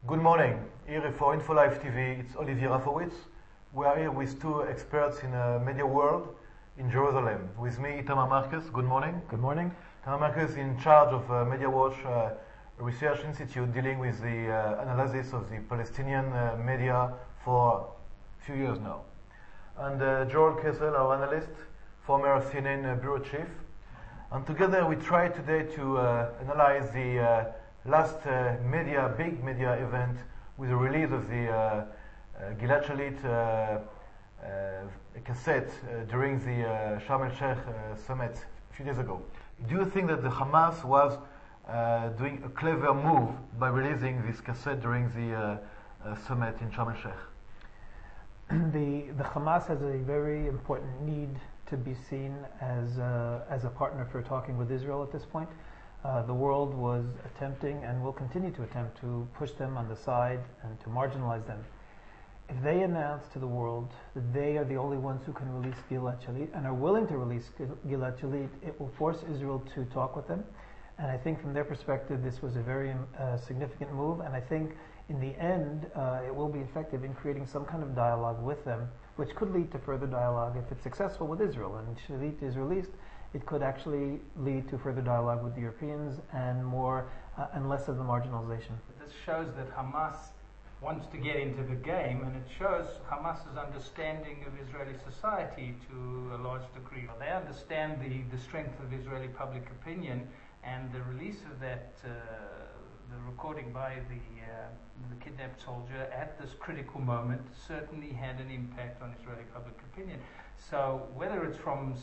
Good morning. Here for Info Live TV, it's Olivier Rafowitz. We are here with two experts in the media world in Jerusalem. With me, Itamar Marcus. Good morning. Good morning. Itamar Marcus is in charge of Media Watch, a research institute dealing with the analysis of the Palestinian media for a few years now. And Jerrold Kessel, our analyst, former CNN bureau chief. And together we try today to analyze the last big media event with the release of the Gilad Shalit cassette during the Sharm el-Sheikh summit a few days ago. Do you think that the Hamas was doing a clever move by releasing this cassette during the summit in Sharm el-Sheikh? The Hamas has a very important need to be seen as a partner for talking with Israel at this point. The world was attempting and will continue to attempt to push them on the side and to marginalize them. If they announce to the world that they are the only ones who can release Gilad Shalit and are willing to release Gilad Shalit, it will force Israel to talk with them. And I think from their perspective, this was a very significant move. And I think in the end, it will be effective in creating some kind of dialogue with them, which could lead to further dialogue if it's successful with Israel. And Shalit is released, it could actually lead to further dialogue with the Europeans and more and less of the marginalization. This shows that Hamas wants to get into the game, and it shows Hamas's understanding of Israeli society to a large degree. They understand the strength of Israeli public opinion, and the release of that, the recording by the kidnapped soldier at this critical moment certainly had an impact on Israeli public opinion. So whether it's from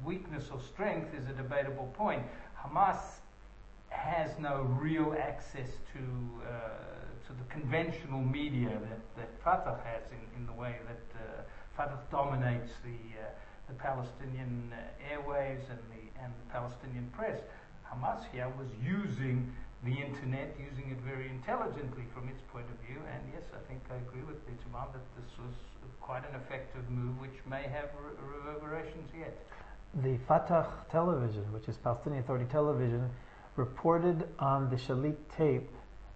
weakness or strength is a debatable point. Hamas has no real access to the conventional media that Fatah has in the way that Fatah dominates the Palestinian airwaves and the Palestinian press. Hamas here was using the internet, using it very intelligently from its point of view, and yes, I think I agree with Itamar that this was quite an effective move which may have reverberations yet. The Fatah television, which is Palestinian Authority television, reported on the Shalit tape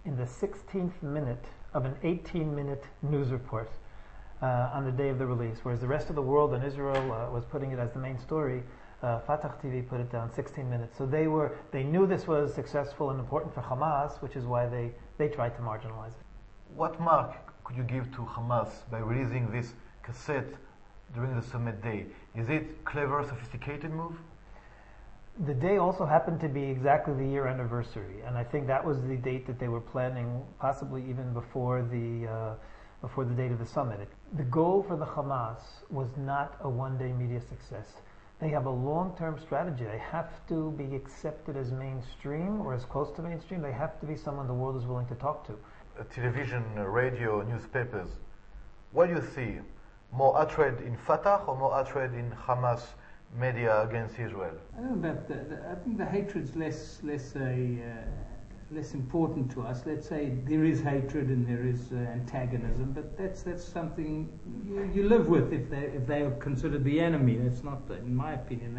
in the 16th minute of an 18-minute news report on the day of the release, whereas the rest of the world and Israel was putting it as the main story. Fatah TV put it down 16 minutes. So they knew this was successful and important for Hamas, which is why they tried to marginalize it. What mark could you give to Hamas by releasing this cassette during the summit day? Is it clever, sophisticated move? The day also happened to be exactly the year anniversary, and I think that was the date that they were planning, possibly even before the date of the summit. The goal for the Hamas was not a one-day media success. They have a long-term strategy. They have to be accepted as mainstream or as close to mainstream. They have to be someone the world is willing to talk to. Television, radio, newspapers. What do you see? More hatred in Fatah or more hatred in Hamas media against Israel? I don't know about that. I think the hatred's less important to us. Let's say there is hatred and there is antagonism, but that's something you live with if they are considered the enemy. That's not, in my opinion,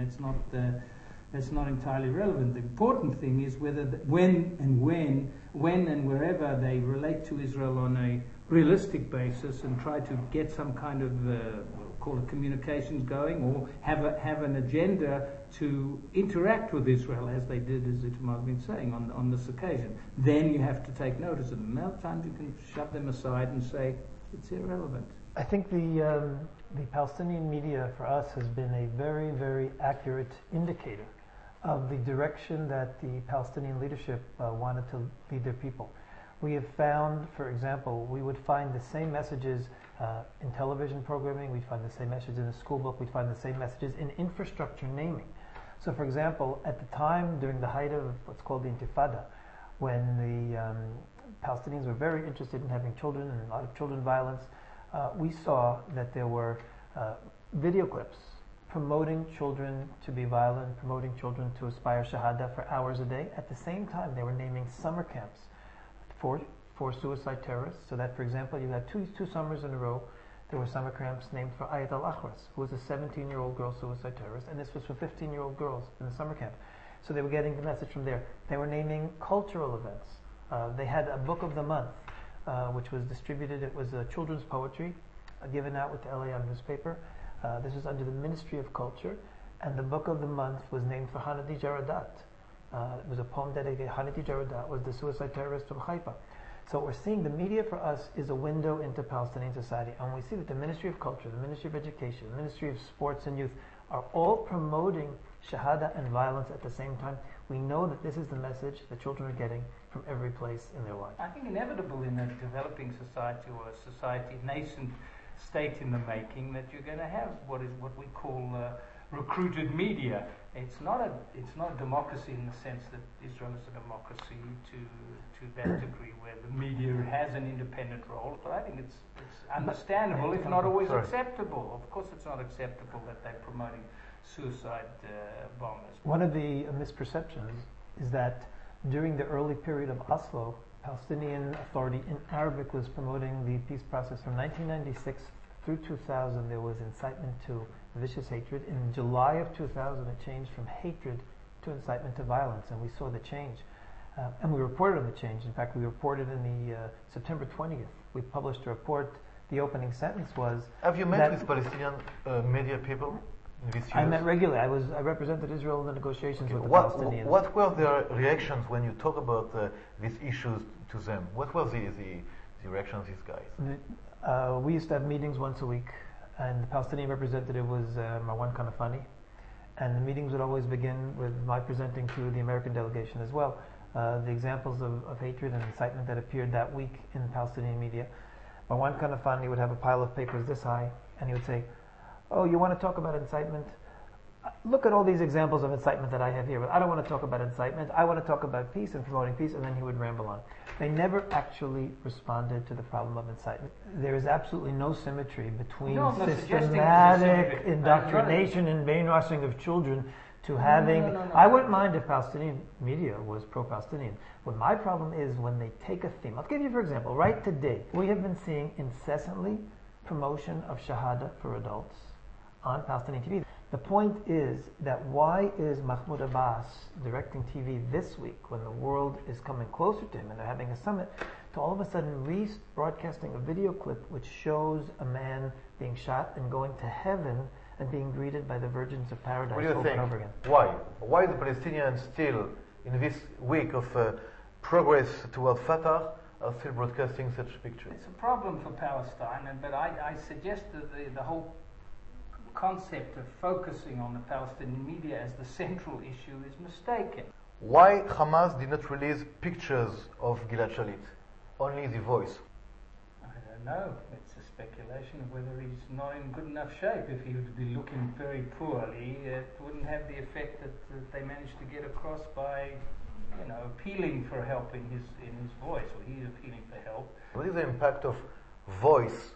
that's not entirely relevant. The important thing is whether when and wherever they relate to Israel on a realistic basis and try to get some kind of call it communications going, or have an agenda to interact with Israel as they did, as Itamar has been saying, on this occasion. Then you have to take notice of them. Other times you can shove them aside and say it's irrelevant. I think the Palestinian media for us has been a very, very accurate indicator of the direction that the Palestinian leadership wanted to lead their people. We have found, for example, we would find the same messages in television programming, we'd find the same messages in the school book, we'd find the same messages in infrastructure naming. So for example, at the time during the height of what's called the Intifada, when the Palestinians were very interested in having children and a lot of children violence, we saw that there were video clips promoting children to be violent, promoting children to aspire shahada for hours a day. At the same time, they were naming summer camps for suicide terrorists. So that, for example, you had two summers in a row, there were summer camps named for Ayat al-Akhras, who was a 17-year-old girl suicide terrorist, and this was for 15-year-old girls in the summer camp. So they were getting the message from there. They were naming cultural events. They had a book of the month. which was distributed. It was children's poetry given out with the LA newspaper. This was under the Ministry of Culture, and the book of the month was named for Hanadi Jaradat. It was a poem dedicated. Hanadi Jaradat was the suicide terrorist from Haifa. So we're seeing the media for us is a window into Palestinian society, and we see that the Ministry of Culture, the Ministry of Education, the Ministry of Sports and Youth are all promoting shahada and violence at the same time. We know that this is the message that children are getting from every place in their lives. I think inevitable in a developing society or a society, nascent state in the making, that you're going to have what we call recruited media. It's not a democracy in the sense that Israel is a democracy to that degree, where the media has an independent role. But I think it's understandable, if not always acceptable. Of course, it's not acceptable that they're promoting suicide bombers. One of the misperceptions is that during the early period of Oslo, Palestinian Authority in Arabic was promoting the peace process. From 1996 through 2000, there was incitement to vicious hatred. In July of 2000, it changed from hatred to incitement to violence, and we saw the change. And we reported on the change. In fact, we reported in the September 20th. We published a report. The opening sentence was... Have you met with Palestinian media people in these years? I met regularly. I represented Israel in the negotiations with the Palestinians. What were their reactions when you talk about these issues to them? What were the reactions of these guys? We used to have meetings once a week, and the Palestinian representative was Marwan Kanafani, and the meetings would always begin with my presenting to the American delegation as well the examples of hatred and incitement that appeared that week in Palestinian media. Marwan Kanafani would have a pile of papers this high, and he would say, "Oh, you want to talk about incitement? Look at all these examples of incitement that I have here, but I don't want to talk about incitement. I want to talk about peace and promoting peace," and then he would ramble on. They never actually responded to the problem of incitement. There is absolutely no symmetry between systematic indoctrination and brainwashing of children to having... I wouldn't mind if Palestinian media was pro-Palestinian. What my problem is when they take a theme. I'll give you, for example, right today, we have been seeing incessantly promotion of shahada for adults on Palestinian TV. The point is that why is Mahmoud Abbas directing TV this week when the world is coming closer to him and they're having a summit to all of a sudden broadcasting a video clip which shows a man being shot and going to heaven and being greeted by the virgins of paradise over and over again? Why? Why the Palestinians still, in this week of progress toward Fatah, are still broadcasting such pictures? It's a problem for Palestine, but I suggest that the whole concept of focusing on the Palestinian media as the central issue is mistaken. Why Hamas did not release pictures of Gilad Shalit, only the voice? I don't know. It's a speculation of whether he's not in good enough shape. If he would be looking very poorly, it wouldn't have the effect that they managed to get across by, appealing for help in his voice, or he's appealing for help. What is the impact of voice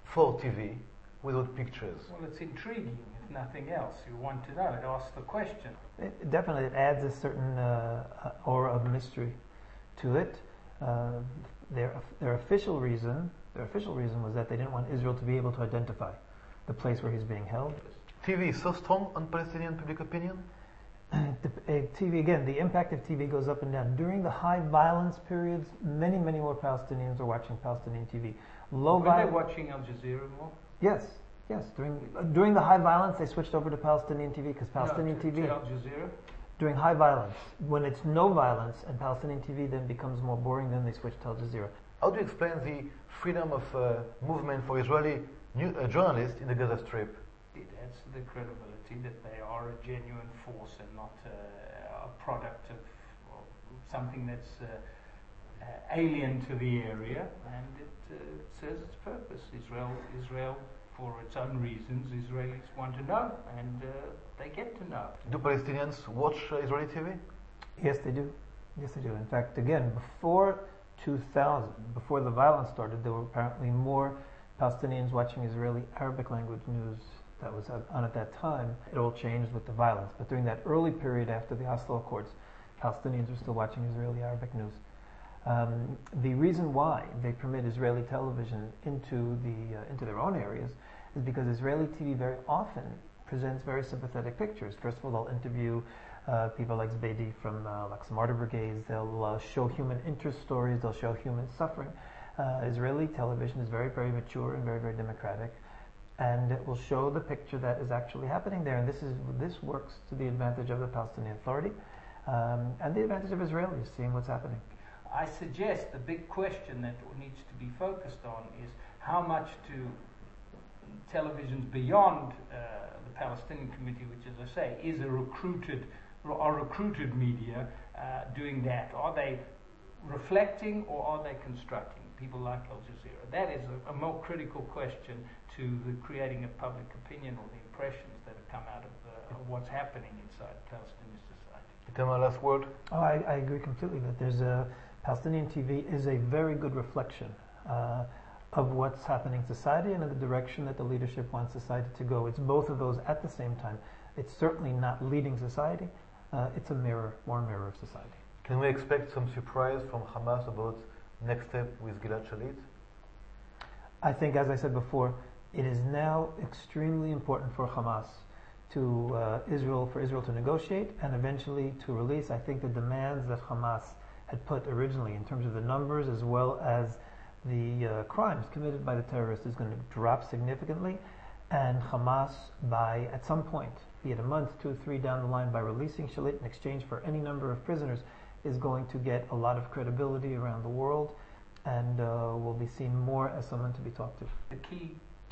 for TV without pictures? Well, it's intriguing, if nothing else. You want to know. It asks the question. It adds a certain aura of mystery to it. Their official reason was that they didn't want Israel to be able to identify the place where he's being held. TV is so strong on Palestinian public opinion? TV, again, the impact of TV goes up and down. During the high violence periods, many more Palestinians are watching Palestinian TV. Were they watching Al Jazeera more? Yes. During the high violence, they switched over to Palestinian TV because Palestinian TV... To Al Jazeera? During high violence. When it's no violence and Palestinian TV then becomes more boring, then they switch to Al Jazeera. How do you explain the freedom of movement for Israeli journalists in the Gaza Strip? It adds to the credibility that they are a genuine force and not a product of something that's alien to the area, and it serves its purpose. Israel, for its own reasons, Israelis want to know, and they get to know. Do Palestinians watch Israeli TV? Yes, they do. In fact, again, before 2000, before the violence started, there were apparently more Palestinians watching Israeli Arabic language news that was on at that time. It all changed with the violence, but during that early period after the Oslo Accords, Palestinians were still watching Israeli Arabic news. The reason why they permit Israeli television into their own areas is because Israeli TV very often presents very sympathetic pictures. First of all, they'll interview people like Zbeidi from Martyr Brigades. They'll show human interest stories. They'll show human suffering. Israeli television is very, very mature and very, very democratic, and it will show the picture that is actually happening there. And this works to the advantage of the Palestinian Authority and the advantage of Israelis seeing what's happening. I suggest the big question that needs to be focused on is how much do televisions beyond the Palestinian community, which, as I say, is a recruited media, doing that? Are they reflecting or are they constructing? People like Al Jazeera. That is a more critical question to the creating of public opinion or the impressions that have come out of what's happening inside Palestinian society. Itamar, last word? Oh, I agree completely that there's Palestinian TV is a very good reflection of what's happening in society and in the direction that the leadership wants society to go. It's both of those at the same time. It's certainly not leading society. It's a mirror of society. Can we expect some surprise from Hamas about next step with Gilad Shalit? I think, as I said before, it is now extremely important for Hamas for Israel to negotiate and eventually to release. I think the demands that Hamas had put originally in terms of the numbers as well as the crimes committed by the terrorists is going to drop significantly, and Hamas, at some point, be it a month, 2, 3 down the line, by releasing Shalit in exchange for any number of prisoners, is going to get a lot of credibility around the world, and will be seen more as someone to be talked to. The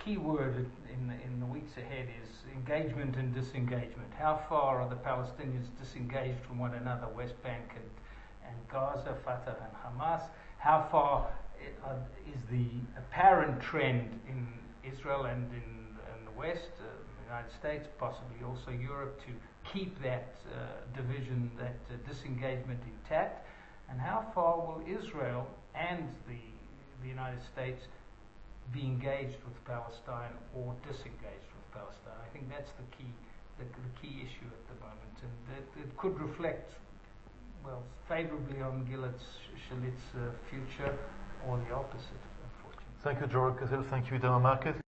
key word in the weeks ahead is engagement and disengagement. How far are the Palestinians disengaged from one another, West Bank and Gaza, Fatah and Hamas? How far is the apparent trend in Israel and in the West, the United States, possibly also Europe, to keep that division, that disengagement intact? And how far will Israel and the United States be engaged with Palestine or disengaged with Palestine? I think that's the key issue at the moment, and it could reflect, well, favorably on Gilad Shalit's future, or the opposite, unfortunately. Thank you, Jerrold Kessel. Thank you, Itamar Marcus.